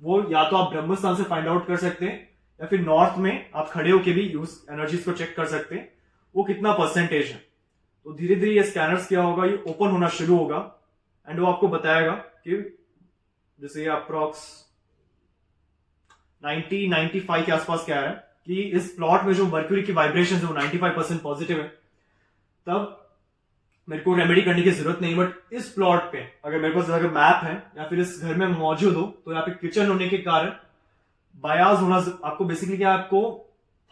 वो या तो आप ब्रह्मस्थान से फाइंड आउट कर सकते हैं, या फिर नॉर्थ में आप खड़े होकर भी यूज एनर्जीज को चेक कर सकते हैं, वो कितना परसेंटेज है। तो धीरे धीरे ये स्कैनर्स क्या होगा, ये ओपन होना शुरू होगा, एंड वो आपको बताएगा कि जैसे ये अप्रॉक्स 90-95 के आसपास क्या है कि इस प्लॉट में जो मर्क्यूरी की वाइब्रेशन है वो 95% पॉजिटिव है। तब मेरे को रेमेडी करने की जरूरत नहीं, बट इस प्लॉट पे अगर मेरे पास अगर मैप है या फिर इस घर में मौजूद हो, तो यहाँ पे किचन होने के कारण बायास होना, आपको बेसिकली क्या, आपको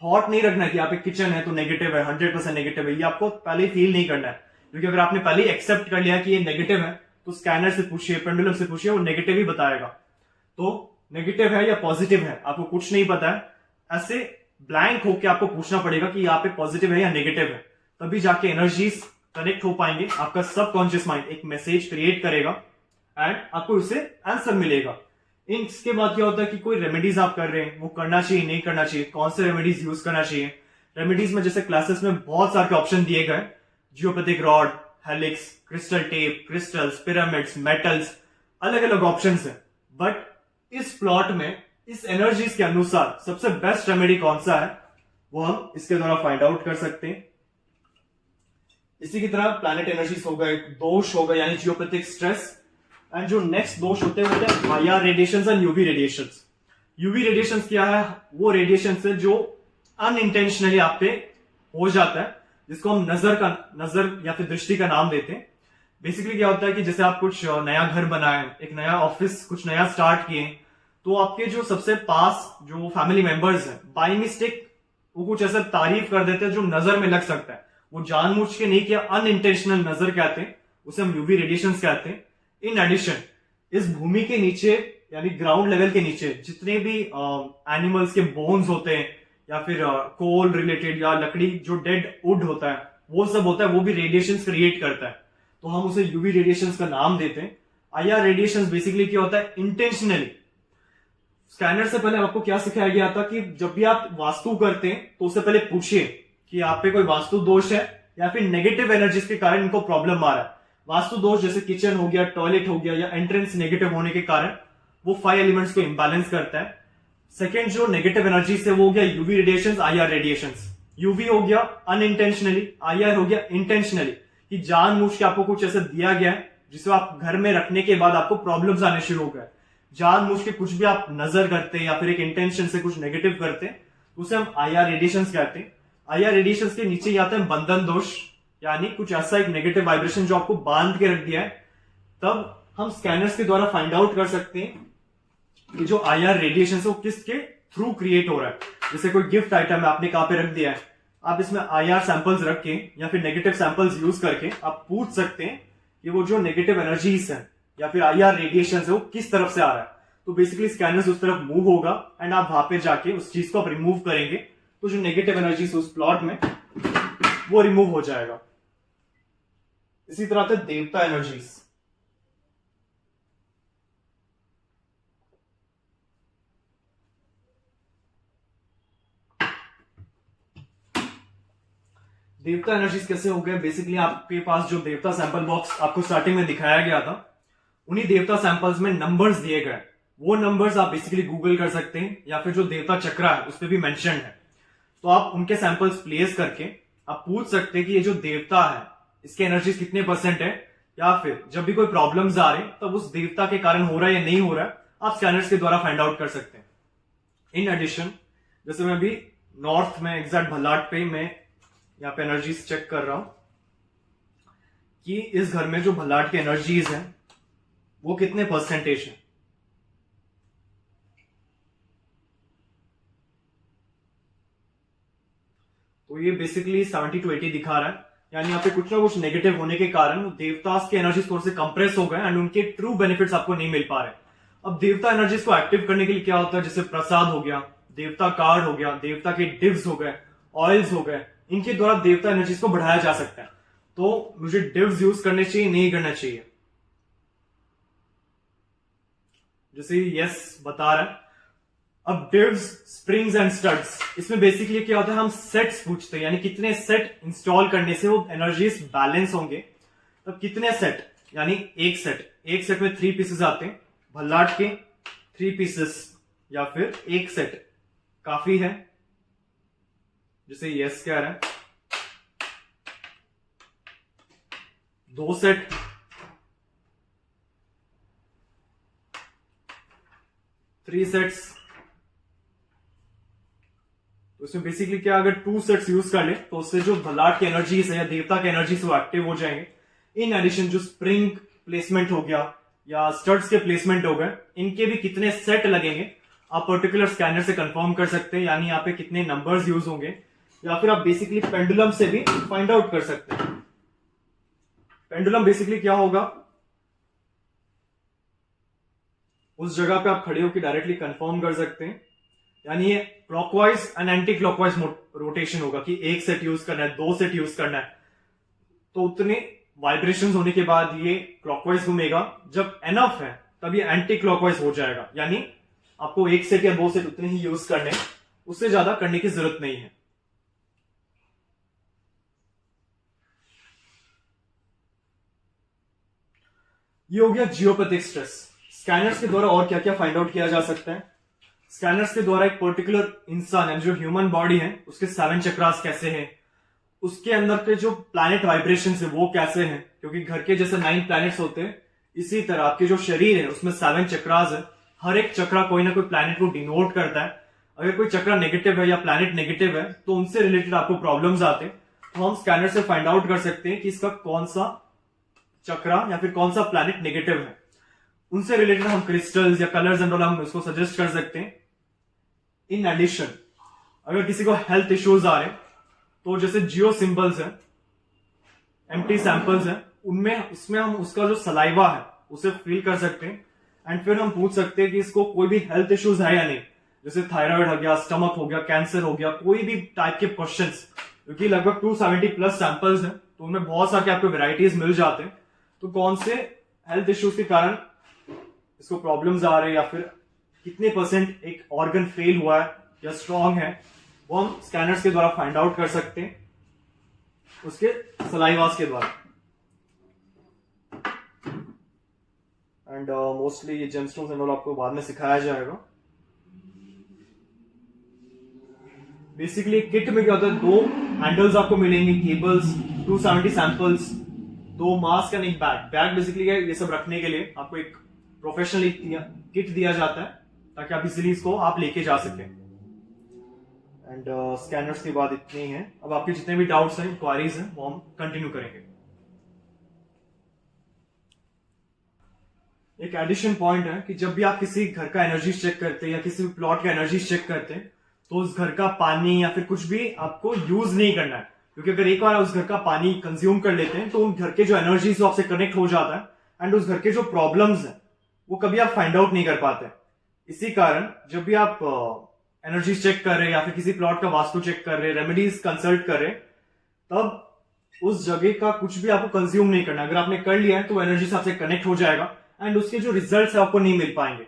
थॉट नहीं रखना है कि यहाँ पे किचन है तो नेगेटिव है, 100% नेगेटिव है, ये आपको पहले ही फील नहीं करना है। क्योंकि अगर आपने पहले ही एक्सेप्ट कर लिया कि ये नेगेटिव है, तो स्कैनर से पूछिए, पेंडुलम से पूछिए, वो नेगेटिव ही बताएगा। तो नेगेटिव है या पॉजिटिव है आपको कुछ नहीं पता है, ऐसे ब्लैंक होकर आपको पूछना पड़ेगा कि यहाँ पे पॉजिटिव है या नेगेटिव है, तभी जाके एनर्जीज कनेक्ट हो पाएंगे। आपका सबकॉन्शियस माइंड एक मैसेज क्रिएट करेगा एंड आपको उससे आंसर मिलेगा। इसके बाद क्या होता है कि कोई रेमेडीज आप कर रहे हैं, वो करना चाहिए नहीं करना चाहिए, कौन से रेमेडीज यूज करना चाहिए। रेमेडीज में जैसे क्लासेस में बहुत सारे ऑप्शन दिए गए, geopathic rod, helix, crystal tape, crystals, pyramids, metals, अलग अलग ऑप्शंस है। बट इस प्लॉट में इस एनर्जीज के अनुसार सबसे बेस्ट रेमेडी कौन सा है वो हम इसके द्वारा फाइंड आउट कर सकते हैं। इसी की तरह प्लैनेट एनर्जीज हो गए, दोष हो गए यानी जियोपैथिक स्ट्रेस, एंड जो नेक्स्ट दोष होते हैं वो होते हैं IR radiations and UV radiations. UV radiations क्या है? वो रेडिएशंस है जो अनइंटेंशनली आप पे हो जाता है, जिसको हम नजर या फिर दृष्टि का नाम देते हैं। बेसिकली क्या होता है कि जैसे आप कुछ नया घर बनाए, एक नया ऑफिस कुछ नया स्टार्ट किए, तो आपके जो सबसे पास जो फैमिली मेंबर्स हैं बाय मिस्टेक वो कुछ ऐसा तारीफ कर देते हैं जो नजर में लग सकता है, वो जानबूझ के नहीं किया, अनइंटेंशनल नजर कहते हैं, उसे हम यूवी रेडिएशंस कहते हैं। इन एडिशन इस भूमि के नीचे यानी ग्राउंड लेवल के नीचे जितने भी एनिमल्स के बोन्स होते हैं या फिर कोल रिलेटेड या लकड़ी जो डेड वुड होता है वो सब होता है, वो भी रेडिएशंस क्रिएट करता है, तो हम उसे यूवी रेडिएशंस का नाम देते हैं। आईआर रेडिएशंस बेसिकली क्या होता है? इंटेंशनली। स्कैनर से पहले आपको क्या सिखाया गया था कि जब भी आप वास्तु करते हैं तो उससे पहले पूछिए कि आप पे कोई वास्तु दोष है या फिर नेगेटिव एनर्जीज के कारण इनको प्रॉब्लम आ रहा है। वास्तु दोष जैसे किचन हो गया, टॉयलेट हो गया या एंट्रेंस नेगेटिव होने के कारण वो 5 एलिमेंट्स को इंबैलेंस करता है। सेकेंड जो नेगेटिव एनर्जी से वो हो गया UV radiations, IR radiations. UV हो गया अनइंटेंशनली, आईआर हो गया इंटेंशनली, कि जानबूझ के आपको कुछ ऐसा दिया गया है जिसे आप घर में रखने के बाद आपको प्रॉब्लम्स आने शुरू हो गए, जानबूझ के कुछ भी आप नजर करते या फिर एक इंटेंशन से कुछ नेगेटिव करते, उसे हम आईआर रेडिएशंस कहते हैं। आईआर रेडिएशंस के नीचे ही आता है बंधन दोष, यानी कुछ ऐसा एक नेगेटिव वाइब्रेशन जो आपको बांध के रख दिया है। तब हम स्कैनर्स के द्वारा फाइंड आउट कर सकते हैं कि जो आईआर रेडिएशन है वो किसके थ्रू क्रिएट हो रहा है। जैसे कोई गिफ्ट आइटम है आपने कहां पे रख दिया है, आप इसमें आईआर सैंपल्स रख के या फिर नेगेटिव सैंपल्स यूज करके आप पूछ सकते हैं कि वो जो नेगेटिव एनर्जीज है या फिर आईआर रेडिएशन है वो किस तरफ से आ रहा है। तो बेसिकली स्कैनर्स उस तरफ मूव होगा एंड आप वहां पे जाके उस चीज को आप रिमूव करेंगे, तो जो नेगेटिव एनर्जीज उस प्लॉट में वो रिमूव हो जाएगा। इसी तरह आते देवता एनर्जीज। देवता एनर्जीज कैसे हो गए? बेसिकली आपके पास जो देवता सैंपल बॉक्स आपको स्टार्टिंग में दिखाया गया था, उन्हीं देवता सैंपल्स में नंबर्स दिए गए। वो नंबर्स आप बेसिकली गूगल कर सकते हैं या फिर जो देवता चक्रा है उस पर भी मेंशन है, तो आप उनके सैंपल्स प्लेस करके आप पूछ सकते हैं कि ये जो देवता है इसके एनर्जीज कितने % है, या फिर जब भी कोई प्रॉब्लम्स आ रहे तब उस देवता के कारण हो रहा है या नहीं हो रहा है, आप स्कैनर्स के द्वारा फाइंड आउट कर सकते हैं। इन एडिशन जैसे मैं अभी नॉर्थ में एग्जैक्ट भल्लाट पे मैं यहाँ पे एनर्जीज चेक कर रहा हूं कि इस घर में जो भल्लाट की एनर्जीज हैं वो कितने % है। तो ये बेसिकली 70 to 80 दिखा रहा है, यानी यहाँ पे कुछ ना कुछ नेगेटिव होने के कारण देवतास की एनर्जीज थोड़े से कंप्रेस हो गए एंड उनके ट्रू बेनिफिट्स आपको नहीं मिल पा रहे। अब देवता एनर्जीज को एक्टिव करने के लिए क्या होता है, जैसे प्रसाद हो गया, देवता कार्ड हो गया, देवता के डिव्स हो गए, ऑयल्स हो गए, इनके द्वारा देवता एनर्जीज को बढ़ाया जा सकता है। तो मुझे डिव्स यूज करने चाहिए नहीं करना चाहिए? जैसे यस बता रहा है। अब डिव्स, स्प्रिंग्स एंड स्टड्स, इसमें बेसिकली क्या होता है, हम सेट्स पूछते हैं, यानी कितने सेट इंस्टॉल करने से वो एनर्जीज बैलेंस होंगे। तब कितने सेट, यानी एक सेट में 3 पीसेस आते हैं, भल्लाट के 3 पीसेस या फिर एक सेट काफी है, जैसे यस कह रहा है। 2 सेट, 3 सेट्स, तो इसमें बेसिकली क्या, अगर 2 सेट्स यूज कर ले तो उससे जो भल्लाट की एनर्जीज है या देवता की एनर्जीज वो एक्टिव हो जाएंगे। इन एडिशन जो स्प्रिंग प्लेसमेंट हो गया या स्टड्स के प्लेसमेंट हो गए, इनके भी कितने सेट लगेंगे आप पर्टिकुलर स्कैनर से कंफर्म कर सकते हैं, यानी यहाँ पे कितने नंबर्स यूज होंगे, या फिर आप बेसिकली पेंडुलम से भी फाइंड आउट कर सकते हैं। पेंडुलम बेसिकली क्या होगा, उस जगह पे आप खड़े होकर डायरेक्टली कंफर्म कर सकते हैं, यानी ये clockwise and anti clockwise rotation होगा कि 1 सेट यूज करना है, 2 सेट यूज करना है, तो उतने वाइब्रेशंस होने के बाद ये क्लॉकवाइज घूमेगा। जब एनफ है तब ये एंटी क्लॉकवाइज हो जाएगा, यानी आपको 1 सेट या 2 सेट उतने ही यूज करने, उससे ज्यादा करने की जरूरत नहीं है। ये हो गया जियोपैथिक स्ट्रेस। स्कैनर्स के द्वारा और क्या क्या फाइंड आउट किया जा सकता है? स्कैनर्स के द्वारा एक पर्टिकुलर इंसान है, जो ह्यूमन बॉडी है, उसके 7 चक्रास कैसे हैं, उसके अंदर के जो प्लैनेट वाइब्रेशन है वो कैसे हैं, क्योंकि घर के जैसे 9 प्लैनेट्स होते हैं, इसी तरह आपके जो शरीर है उसमें 7 चक्रास है। हर एक चक्रा कोई ना कोई प्लैनेट को डिनोट करता है। अगर कोई चक्रा नेगेटिव है या प्लैनेट नेगेटिव है तो उनसे रिलेटेड आपको प्रॉब्लम्स आते हैं, तो हम स्कैनर से फाइंड आउट कर सकते हैं कि इसका कौन सा चक्रा या फिर कौन सा प्लैनेट नेगेटिव है। उनसे रिलेटेड हम क्रिस्टल्स या कलर्स एंड ऑल हम इसको सजेस्ट कर सकते हैं। इन एडिशन, अगर किसी को हेल्थ इश्यूज आ रहे तो जैसे जियो सिंबल्स है, एम्प्टी सैंपल्स है, उसमें हम उसका जो सलाइवा है उसे फील कर सकते हैं एंड फिर हम पूछ सकते हैं कि इसको कोई भी हेल्थ इश्यूज है या नहीं, जैसे थायराइड हो गया, स्टमक हो गया, कैंसर हो गया, कोई भी टाइप के क्वेश्चंस, क्योंकि लगभग 270 प्लस सैंपल्स हैं तो उनमें बहुत सारे आपको वेराइटीज मिल जाते हैं। तो कौन से हेल्थ इश्यूज के कारण इसको प्रॉब्लम्स आ रहे हैं या फिर कितने % एक ऑर्गन फेल हुआ है या स्ट्रांग है, वो हम स्कैनर्स के द्वारा फाइंड आउट कर सकते हैं, उसके सलाइवास के द्वारा। एंड मोस्टली ये जेमस्टोन्स एंड ऑल आपको बाद में सिखाया जाएगा। बेसिकली किट में क्या होता है, 2 हैंडल्स आपको मिलेंगे, केबल्स, 270 सैंपल्स, 2 मास्क एंड एक बैग बेसिकली ये सब रखने के लिए आपको एक प्रोफेशनल किट दिया जाता है ताकि आप इजीली इसको आप लेके जा सकें। एंड स्कैनर्स की बात इतनी ही है। अब आपके जितने भी डाउट्स हैं, इंक्वायरीज हैं, वो हम कंटिन्यू करेंगे। एक एडिशन पॉइंट है कि जब भी आप किसी घर का एनर्जी चेक करते हैं या किसी भी प्लॉट का एनर्जी चेक करते हैं तो उस घर का पानी या फिर कुछ भी आपको यूज नहीं करना है, क्योंकि अगर एक बार उस घर का पानी कंज्यूम कर लेते हैं तो उन घर के जो एनर्जी आपसे कनेक्ट हो जाता है एंड उस घर के जो प्रॉब्लम्स हैं वो कभी आप फाइंड आउट नहीं कर पाते। इसी कारण जब भी आप एनर्जी चेक कर रहे हैं या फिर किसी प्लॉट का वास्तु चेक कर रहे हैं, रेमेडीज कंसल्ट कर रहे हैं, तब उस जगह का कुछ भी आपको कंज्यूम नहीं करना। अगर आपने कर लिया है तो वो एनर्जी आपसे कनेक्ट हो जाएगा एंड उसके जो रिजल्ट्स है आपको नहीं मिल पाएंगे,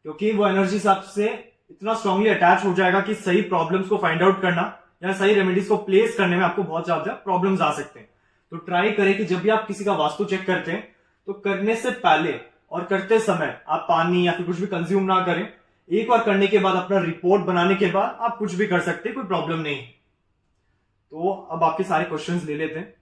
क्योंकि वो एनर्जी आपसे इतना स्ट्रांगली अटैच हो जाएगा कि सही प्रॉब्लम्स को फाइंड आउट करना या सही रेमेडीज को प्लेस करने में आपको बहुत ज्यादा प्रॉब्लम्स आ सकते हैं। तो ट्राई करें कि जब भी आप किसी का वास्तु चेक करते हैं तो करने से पहले और करते समय आप पानी या फिर कुछ भी कंज्यूम ना करें। एक बार करने के बाद अपना रिपोर्ट बनाने के बाद आप कुछ भी कर सकते हैं, कोई प्रॉब्लम नहीं। तो अब आपके सारे क्वेश्चंस ले लेते हैं।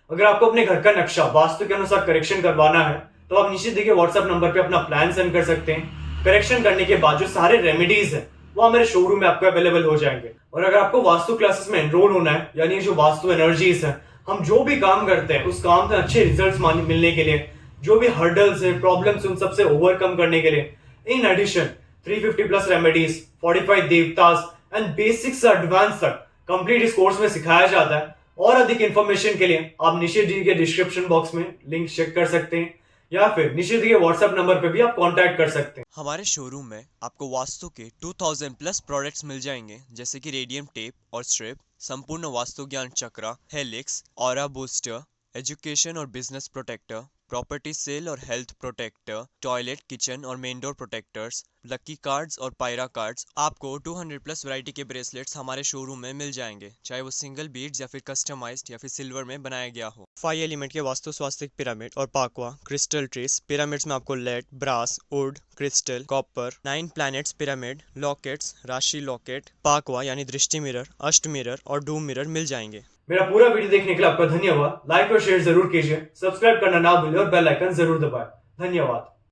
अगर आपको अपने घर का नक्शा वास्तु के अनुसार करेक्शन करवाना है तो आप नीचे दिए व्हाट्सएप नंबर पे अपना प्लान सेंड कर सकते हैं। करेक्शन करने के बाद जो सारे रेमेडीज है वो हमारे शोरूम में आपको अवेलेबल हो जाएंगे। और अगर आपको वास्तु क्लासेस में एनरोल होना है, यानी जो वास्तु एनर्जीज है, हम जो भी काम करते हैं उस काम में अच्छे रिजल्ट्स मिलने के लिए, जो भी हर्डल्स है, प्रॉब्लम्स, उन सबसे ओवरकम करने के लिए, इन एडिशन 350 प्लस रेमेडीज, 45 देवतास एंड बेसिक से एडवांस तक कंप्लीट इस कोर्स में सिखाया जाता है। और अधिक इंफॉर्मेशन के लिए आप निशित जी के डिस्क्रिप्शन बॉक्स में लिंक चेक कर सकते हैं या फिर निशित जी के व्हाट्सएप नंबर पे भी आप कांटेक्ट कर सकते हैं। हमारे शोरूम में आपको वास्तु के 2000 प्लस प्रोडक्ट्स मिल जाएंगे, जैसे कि रेडियम टेप और स्ट्रिप, संपूर्ण वास्तु ज्ञान चक्रा, हेलिक्स, ऑरा बूस्टर, एजुकेशन और बिजनेस प्रोटेक्टर, प्रॉपर्टी सेल और हेल्थ प्रोटेक्टर, टॉयलेट, किचन और main door protectors, lucky cards और पायरा कार्ड्स। आपको 200 प्लस वैरायटी के ब्रेसलेट्स हमारे शोरूम में मिल जाएंगे, चाहे वो सिंगल बीड्स या फिर कस्टमाइज्ड या फिर सिल्वर में बनाया गया हो। 5 एलिमेंट के वास्तु स्वास्तिक पिरामिड और पाकवा क्रिस्टल ट्रीज। पिरामिड्स में आपको lead, brass, wood, crystal, copper, 9 planets pyramid, lockets, राशि लॉकेट, पाकवा यानी दृष्टि मिरर, अष्ट मिरर और डूम मिरर मिल जाएंगे। मेरा पूरा वीडियो देखने के लिए आपका धन्यवाद। लाइक और शेयर जरूर कीजिए, सब्सक्राइब करना ना भूलें और बेल आइकन जरूर दबाएं। धन्यवाद।